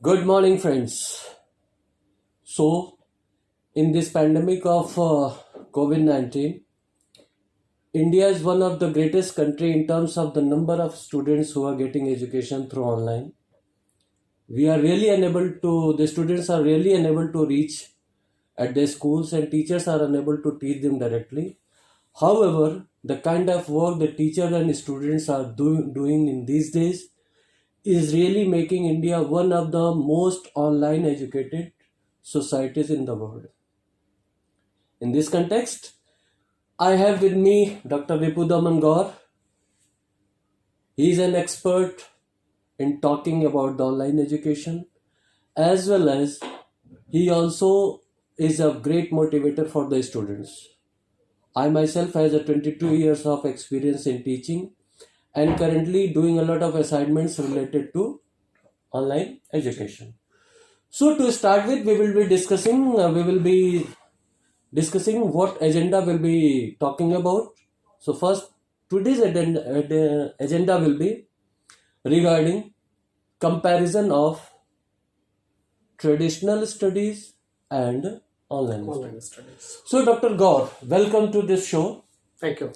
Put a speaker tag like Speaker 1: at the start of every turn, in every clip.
Speaker 1: Good morning, friends. So, in this pandemic of COVID-19, India is one of the greatest country in terms of the number of students who are getting education through online. The students are really unable to reach at their schools and teachers are unable to teach them directly. However, the kind of work the teachers and students are doing in these days is really making India one of the most online educated societies in the world. In this context, I have with me Dr. Ripudaman Gaur. He is an expert in talking about the online education, as well as he also is a great motivator for the students. I myself has a 22 years of experience in teaching and currently doing a lot of assignments related to online education. So to start with, we will be discussing what agenda we'll be talking about. So first, today's agenda will be regarding comparison of traditional studies and online
Speaker 2: studies.
Speaker 1: So Dr. Gaur, welcome to this show.
Speaker 2: Thank you.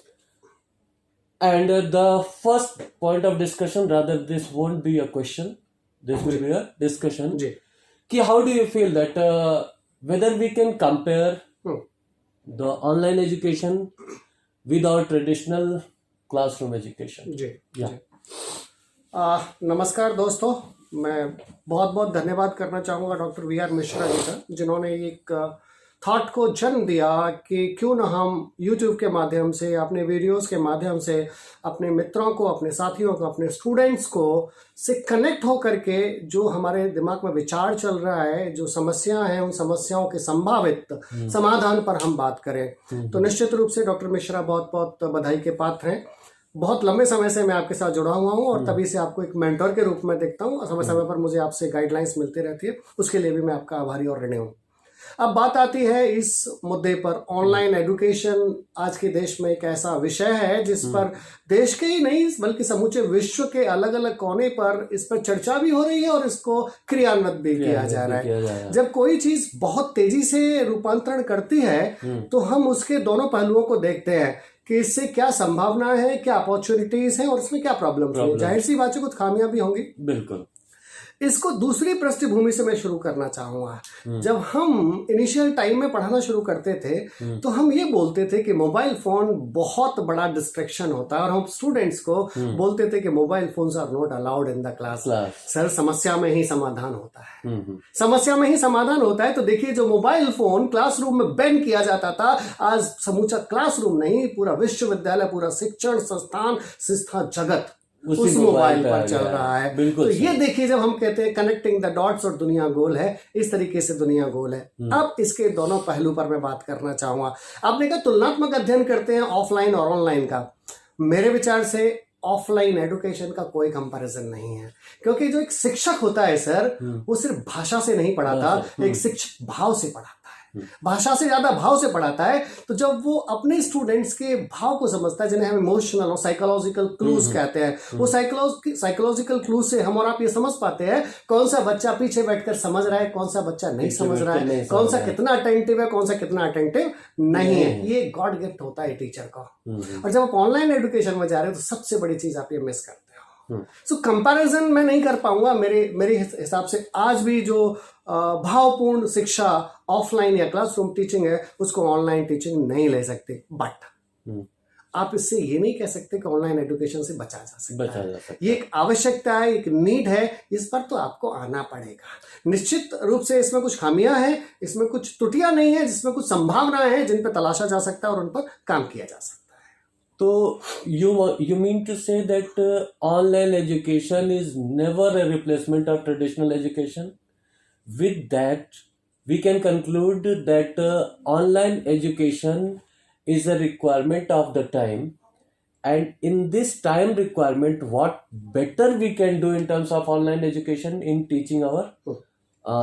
Speaker 1: And the first point of discussion, rather this won't be a question, this will be a discussion. How do you feel that whether we can compare the online education with our traditional classroom education?
Speaker 2: नमस्कार दोस्तों, मैं बहुत बहुत धन्यवाद करना चाहूँगा doctor V are Mishra ji का, जिन्होंने एक थॉट को जन्म दिया कि क्यों ना हम YouTube के माध्यम से, अपने वीडियोस के माध्यम से अपने मित्रों को, अपने साथियों को, अपने स्टूडेंट्स को से कनेक्ट हो करके जो हमारे दिमाग में विचार चल रहा है, जो समस्याएं हैं, उन समस्याओं के संभावित समाधान पर हम बात करें। तो निश्चित रूप से डॉक्टर मिश्रा बहुत बहुत बधाई के पात्र हैं। बहुत लंबे समय से मैं आपके साथ जुड़ा हुआ हूं और तभी से आपको एक मेंटर के रूप में देखता हूं। समय समय पर मुझे आपसे गाइडलाइंस मिलती रहती है, उसके लिए भी मैं आपका आभारी और ऋणी हूं। अब बात आती है इस मुद्दे पर, ऑनलाइन एजुकेशन आज के देश में एक ऐसा विषय है जिस पर देश के ही नहीं बल्कि समूचे विश्व के अलग अलग कोने पर इस पर चर्चा भी हो रही है और इसको क्रियान्वित भी किया जा रहा है। जब कोई चीज बहुत तेजी से रूपांतरण करती है तो हम उसके दोनों पहलुओं को देखते हैं कि इससे क्या संभावना है, क्या अपॉर्चुनिटीज हैं और इसमें क्या प्रॉब्लम्स हैं। जाहिर सी बात है कुछ खामियां भी होंगी।
Speaker 1: बिल्कुल।
Speaker 2: इसको दूसरी पृष्ठभूमि से मैं शुरू करना चाहूंगा। जब हम इनिशियल टाइम में पढ़ाना शुरू करते थे तो हम ये बोलते थे कि मोबाइल फोन बहुत बड़ा डिस्ट्रैक्शन होता है और हम स्टूडेंट्स को बोलते थे कि mobile phones are not allowed in the class. Sir, समस्या में ही समाधान होता है। समस्या में ही समाधान होता है। तो देखिए, जो मोबाइल फोन क्लासरूम में बैन किया जाता था, आज समूचा क्लासरूम नहीं, पूरा विश्वविद्यालय, पूरा शिक्षण संस्थान, संस्था जगत उस मोबाइल पर चल रहा है। तो ये देखिए, जब हम कहते हैं कनेक्टिंग द डॉट्स और दुनिया गोल है, इस तरीके से दुनिया गोल है। अब इसके दोनों पहलू पर मैं बात करना चाहूंगा। आपने कहा तुलनात्मक अध्ययन करते हैं ऑफलाइन और ऑनलाइन का। मेरे विचार से ऑफलाइन एजुकेशन का कोई कंपैरिजन नहीं है, क्योंकि जो एक शिक्षक होता है सर, वो सिर्फ भाषा से नहीं पढ़ाता, एक शिक्षक भाव से पढ़ाता है, भाषा से ज्यादा भाव से पढ़ाता है। तो जब वो अपने स्टूडेंट्स के भाव को समझता है, जिन्हें हम इमोशनल और साइकोलॉजिकल क्लूज कहते हैं, वो साइकोलॉजिकल क्लूज से हम और आप ये समझ पाते हैं कौन सा बच्चा पीछे बैठकर समझ रहा है, कौन सा बच्चा नहीं समझ रहा है, कौन सा कितना अटेंटिव है, कौन सा कितना अटेंटिव नहीं है। ये गॉड गिफ्ट होता है टीचर का। और जब आप ऑनलाइन एजुकेशन में जा रहे हो तो सबसे बड़ी चीज आप ये मिस करते हो। सो कंपैरिजन मैं नहीं कर पाऊंगा। मेरे हिसाब से आज भी जो भावपूर्ण शिक्षा ऑफलाइन या क्लासरूम टीचिंग है, उसको ऑनलाइन टीचिंग नहीं ले सकती। बट आप इससे ये नहीं कह सकते कि ऑनलाइन एजुकेशन से बचा जा सकता है। ये एक आवश्यकता है, एक नीड है, इस पर तो आपको आना पड़ेगा। निश्चित रूप से इसमें कुछ खामियां हैं, इसमें कुछ त्रुटियां नहीं है, जिसमें कुछ संभावनाएं हैं जिन पर तलाशा जा सकता है और उन पर काम किया जा सकता है।
Speaker 1: So you mean to say that online education is never a replacement of traditional education? With that, we can conclude that online education is a requirement of the time, and in this time requirement, what better we can do in terms of online education in teaching our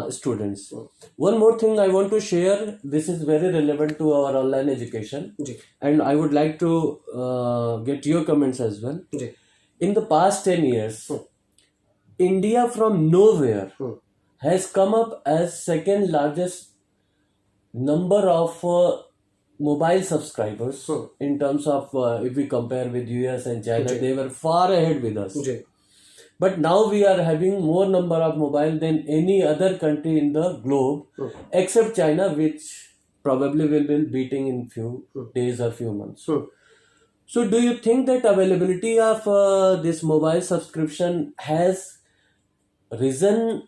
Speaker 1: students. One more thing I want to share, this is very relevant to our online education, and I would like to get your comments as well. In the past 10 years, India from nowhere has come up as second largest number of mobile subscribers in terms of if we compare with US and China, they were far ahead with us. But now we are having more number of mobile than any other country in the globe, except China, which probably will be beating in few days or few months. So do you think that availability of this mobile subscription has risen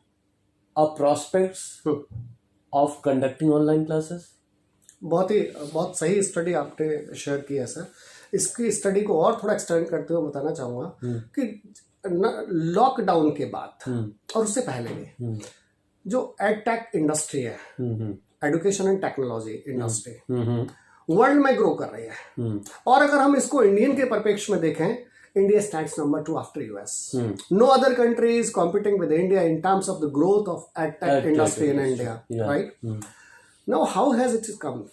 Speaker 1: our prospects of conducting online classes?
Speaker 2: बहुत सही study आपने share किया sir. इसकी study को और थोड़ा extend करते हुए बताना चाहूँगा कि लॉकडाउन के बाद और उससे पहले भी जो एडटेक इंडस्ट्री है, education and technology industry, world में ग्रो कर रही है. और अगर हम इसको इंडियन के परिप्रेक्ष्य में देखें, India stands number 2 after US. No other country is competing with India in terms of the growth of edtech industry in India, right? Now, how has it come?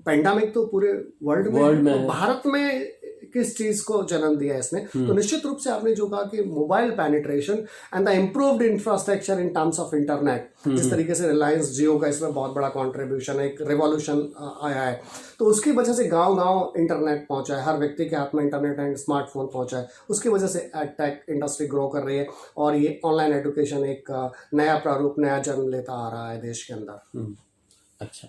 Speaker 2: Pandemic तो पूरे वर्ल्ड में, भारत में किस चीज को जन्म दिया इसने? तो निश्चित रूप से आपने जो कहा कि mobile penetration and the improved infrastructure in terms of internet, जिस तरीके से रिलायंस जियो का इसमें बहुत बड़ा कंट्रीब्यूशन है, एक रेवोल्यूशन आया है, तो उसकी वजह से गांव गांव इंटरनेट पहुंचा है, हर व्यक्ति के हाथ में इंटरनेट एंड स्मार्टफोन पहुंचा है. उसकी वजह से एडटेक इंडस्ट्री ग्रो कर रही है और ये ऑनलाइन एजुकेशन एक नया प्रारूप, नया जन्म लेता आ रहा है देश के अंदर.
Speaker 1: अच्छा,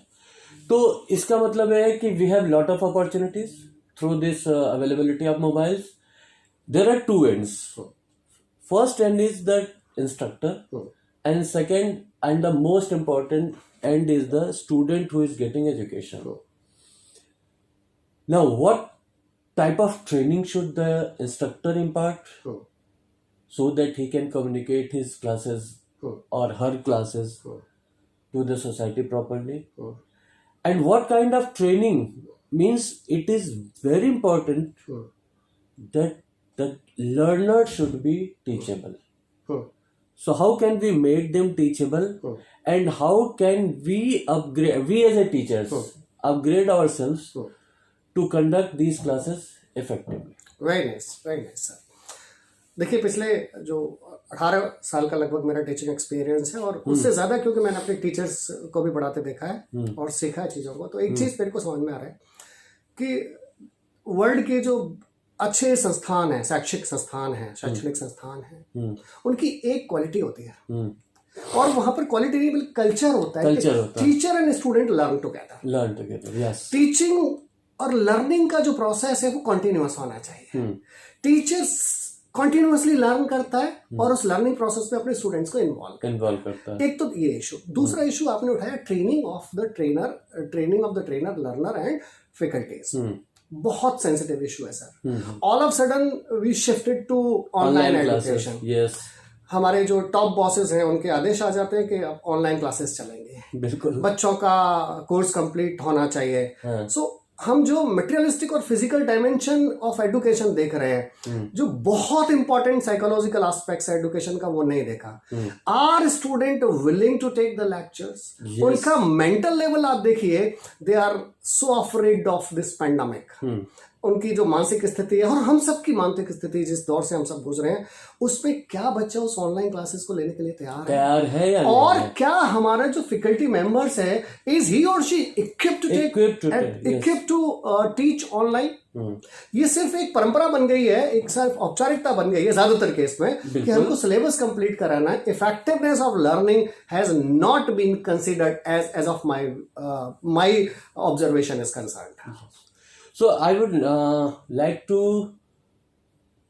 Speaker 1: तो इसका मतलब है कि we have lot of opportunities through this availability of mobiles. There are two ends. First end is the instructor, and second and the most important end is the student who is getting education. Now, what type of training should the instructor impart so that he can communicate his classes or her classes to the society properly? And what kind of training? Means it is very important that the learner should be teachable. So how can we make them teachable, and how can we upgrade, we as a teachers upgrade ourselves to conduct these classes effectively?
Speaker 2: Very nice sir. देखिए, पिछले जो 18 साल का लगभग मेरा teaching experience है, और उससे ज्यादा क्योंकि मैंने अपने टीचर्स को भी पढ़ाते देखा है और सीखा है चीजों को, तो एक चीज मेरे को समझ में आ रहा है कि वर्ल्ड के जो अच्छे संस्थान हैं, शैक्षणिक संस्थान हैं, उनकी एक क्वालिटी होती है, और वहां पर क्वालिटी नहीं बल्कि कल्चर होता है. Teacher and student learn together. Yes, teaching और लर्निंग का जो प्रोसेस है वो कंटिन्यूअस होना चाहिए. टीचर्स कंटिन्यूअसली लर्न करता है और उस लर्निंग प्रोसेस में अपने स्टूडेंट्स को इन्वॉल्व करता है. एक तो ये इशू. दूसरा इशू आपने उठाया training of the trainer, learner and faculties. बहुत सेंसिटिव इशू है sir. All of sudden we shifted to online education. Yes, हमारे जो टॉप बॉसेस हैं उनके आदेश आ जाते हैं कि अब ऑनलाइन क्लासेस चलेंगे. बिल्कुल, बच्चों का कोर्स कंप्लीट होना चाहिए. सो हम जो मटेरियलिस्टिक और फिजिकल डायमेंशन ऑफ एजुकेशन देख रहे हैं, जो बहुत इंपॉर्टेंट साइकोलॉजिकल एस्पेक्ट्स है एजुकेशन का, वो नहीं देखा. Are student willing to take the lectures? उनका मेंटल लेवल आप देखिए, they are so afraid of this pandemic. उनकी जो मानसिक स्थिति है, और हम सबकी मानसिक स्थिति जिस दौर से हम सब गुजरे हैं, उसमें क्या बच्चा उस ऑनलाइन क्लासेस को लेने के लिए तैयार है या और नहीं? क्या हमारा जो फैकल्टी मेंबर्स है, इज ही और she equipped to teach online? ये सिर्फ एक परंपरा बन गई है, एक सिर्फ औपचारिकता बन गई है ज्यादातर केस में कि हमको सिलेबस कंप्लीट कराना है. Effectiveness of learning has not been considered as of my observation is concerned.
Speaker 1: So I would like to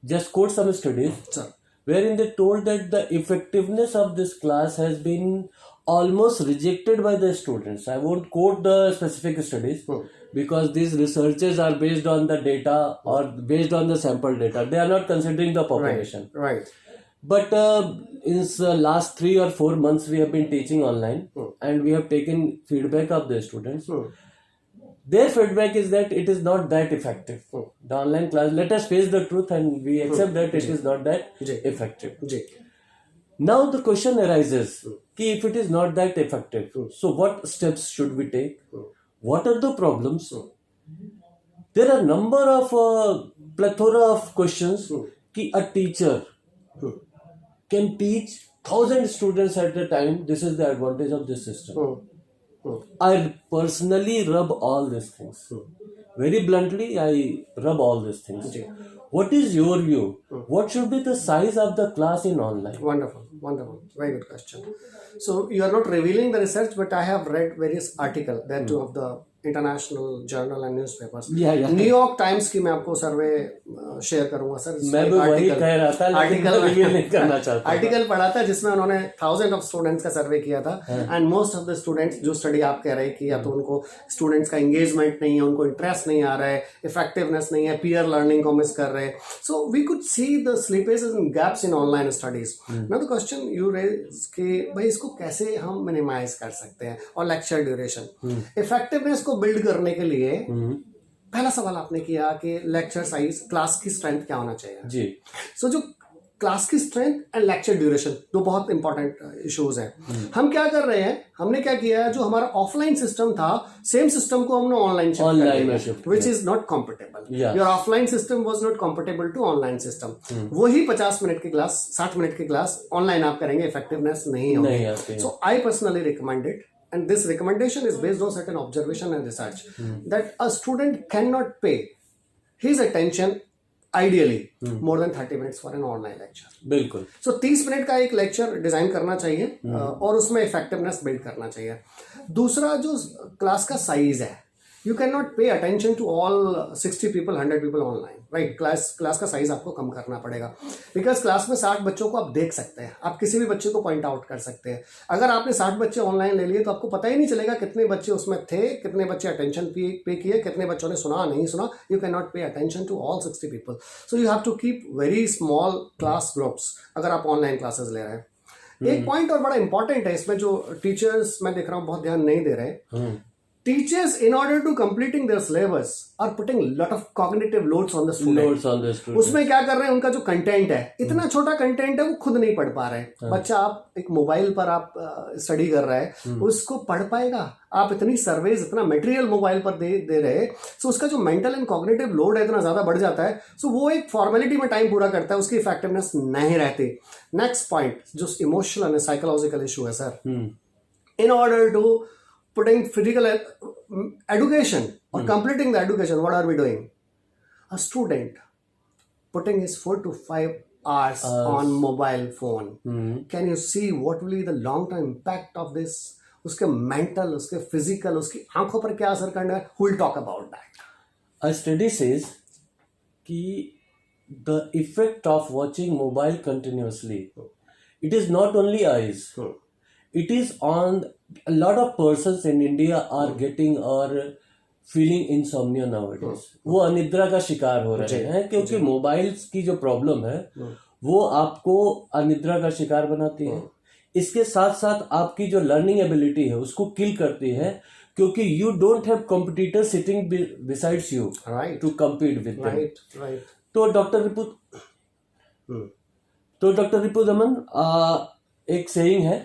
Speaker 1: just quote some studies,
Speaker 2: sir,
Speaker 1: wherein they told that the effectiveness of this class has been almost rejected by the students. I won't quote the specific studies because these researches are based on the data or based on the sample data. They are not considering the population. Right. But in the last 3 or 4 months, we have been teaching online, and we have taken feedback of the students. Their feedback is that it is not that effective. The online class, let us face the truth and we accept that it is not that effective. Now the question arises, कि if it is not that effective, so what steps should we take? What are the problems? There are number of plethora of questions कि a teacher can teach 1000 students at a time. This is the advantage of this system. I personally rub all these things. Very bluntly, I rub all these things. What is your view? What should be the size of the class in online?
Speaker 2: Wonderful, wonderful. Very good question. So you are not revealing the research, but I have read various articles. There are two of the international journal and newspapers. New York times की मैं आपको सर्वे share करूंगा sir.
Speaker 1: मैं भी वही कह रहा था, लेकिन रिवील नहीं करना चाहता.
Speaker 2: आर्टिकल पढ़ा था जिसमें उन्होंने 1000 ऑफ स्टूडेंट्स का सर्वे किया था. And most of the students, जो स्टडी आप कह रहे हैं कि या तो उनको स्टूडेंट्स का एंगेजमेंट नहीं है, उनको इंटरेस्ट नहीं आ रहा है, इफेक्टिवनेस नहीं है, पीयर लर्निंग को मिस कर रहे हैं. So we could see the slippages and gaps in online studies. Now the question you raise कि भाई इसको कैसे हम मिनिमाइज कर सकते हैं. और लेक्चर ड्यूरेशन, इफेक्टिवनेस को बिल्ड करने के लिए पहला सवाल आपने किया कि लेक्चर साइज, क्लास की स्ट्रेंथ क्या होना चाहिए जी. सो जो क्लास की स्ट्रेंथ एंड लेक्चर ड्यूरेशन दो बहुत इंपॉर्टेंट इश्यूज हैं. हम क्या कर रहे हैं, हमने क्या किया है, जो हमारा ऑफलाइन सिस्टम था, सेम सिस्टम को हमने online shift, which is not comfortable. Your offline system was not comfortable to online system. वही 50 मिनट की क्लास, 60 मिनट की क्लास ऑनलाइन आप करेंगे, इफेक्टिवनेस नहीं होगी. So I personally recommend it. And this recommendation is based on certain observation and research that a student cannot pay his attention ideally more than 30 minutes for an online lecture. बिल्कुल. So 30 minute का एक lecture design करना चाहिए और उसमें effectiveness build करना चाहिए. दूसरा जो क्लास का साइज है, you cannot pay attention to all 60 people, 100 people online, right? Class का साइज आपको कम करना पड़ेगा, बिकॉज क्लास में 60 बच्चों को आप देख सकते हैं, आप किसी भी बच्चे को पॉइंट आउट कर सकते हैं. अगर आपने 60 बच्चे ऑनलाइन ले लिए तो आपको पता ही नहीं चलेगा कितने बच्चे उसमें थे, कितने बच्चे अटेंशन पे किए, कितने बच्चों ने सुना नहीं सुना. You can not pay attention to all 60 people. So you have to keep very small class groups अगर आप ऑनलाइन क्लासेस ले रहे हैं. एक पॉइंट और बड़ा इंपॉर्टेंट है इसमें, जो टीचर्स मैं देख रहा हूँ बहुत ध्यान नहीं दे रहे. Teachers, in order to completing their syllabus, are putting lot of cognitive loads on the student. उसमें क्या कर रहे हैं, उनका जो कंटेंट है, इतना छोटा कंटेंट है, वो खुद नहीं पढ़ पा रहे हैं. बच्चा आप एक मोबाइल पर आप स्टडी कर रहा है, उसको पढ़ पाएगा? आप इतनी सर्वेज, इतना मटेरियल मोबाइल पर दे रहे हैं, सो उसका जो मेंटल एंड कॉग्निटिव लोड है इतना ज्यादा बढ़ जाता है. सो वो एक फॉर्मेलिटी में टाइम पूरा करता है, उसकी इफेक्टिवनेस नहीं रहती. नेक्स्ट पॉइंट जो इमोशनल एंड साइकोलॉजिकल इशू है sir, in order to putting physical education or completing the education, what are we doing? A student putting his 4 to 5 hours on mobile phone. Can you see what will be the long term impact of this? उसके mental, उसके physical, उसकी आंखों पर क्या असर करना है? Who will talk about that?
Speaker 1: A study says कि the effect of watching mobile continuously, it is not only eyes. It is on a lot of persons in India are getting or feeling insomnia nowadays. वो अनिद्रा का शिकार हो रहे हैं क्योंकि mobiles की जो प्रॉब्लम है वो आपको अनिद्रा का शिकार बनाती है. इसके साथ साथ आपकी जो लर्निंग एबिलिटी है उसको किल करती है, क्योंकि you don't have competitor sitting besides you to compete with them. तो डॉक्टर रिपुदमन, एक सेइंग है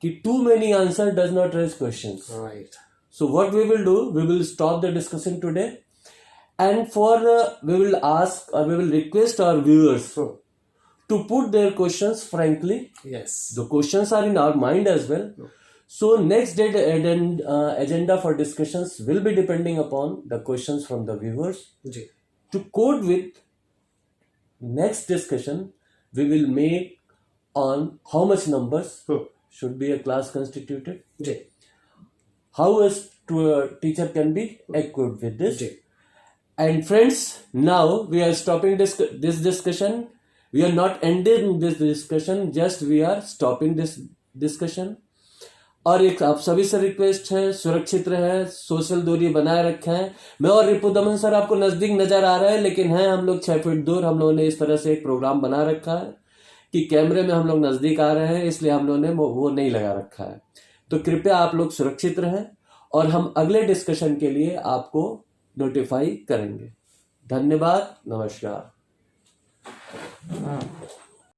Speaker 1: कि too many answer does not raise questions.
Speaker 2: Right.
Speaker 1: So what we will do, we will stop the discussion today, and we will ask or we will request our viewers to put their questions frankly.
Speaker 2: Yes.
Speaker 1: The questions are in our mind as well. So next day agenda for discussions will be depending upon the questions from the viewers. To code with next discussion, we will make on how much numbers should be a class constituted. How a teacher can be equipped with this. And friends, now we are stopping this discussion. We are not ending this discussion, just we are stopping this discussion. और एक आप सभी से request है, सुरक्षित रहे, social दूरी बनाए रखें. मैं और रिपुदमन सर आपको नजदीक नजर आ रहे हैं, लेकिन हैं हम लोग 6 फीट दूर. हम लोगों ने इस तरह से एक प्रोग्राम बना रखा है कि कैमरे में हम लोग नजदीक आ रहे हैं, इसलिए हम लोगों ने वो नहीं लगा रखा है. तो कृपया आप लोग सुरक्षित रहें और हम अगले डिस्कशन के लिए आपको नोटिफाई करेंगे. धन्यवाद. नमस्कार.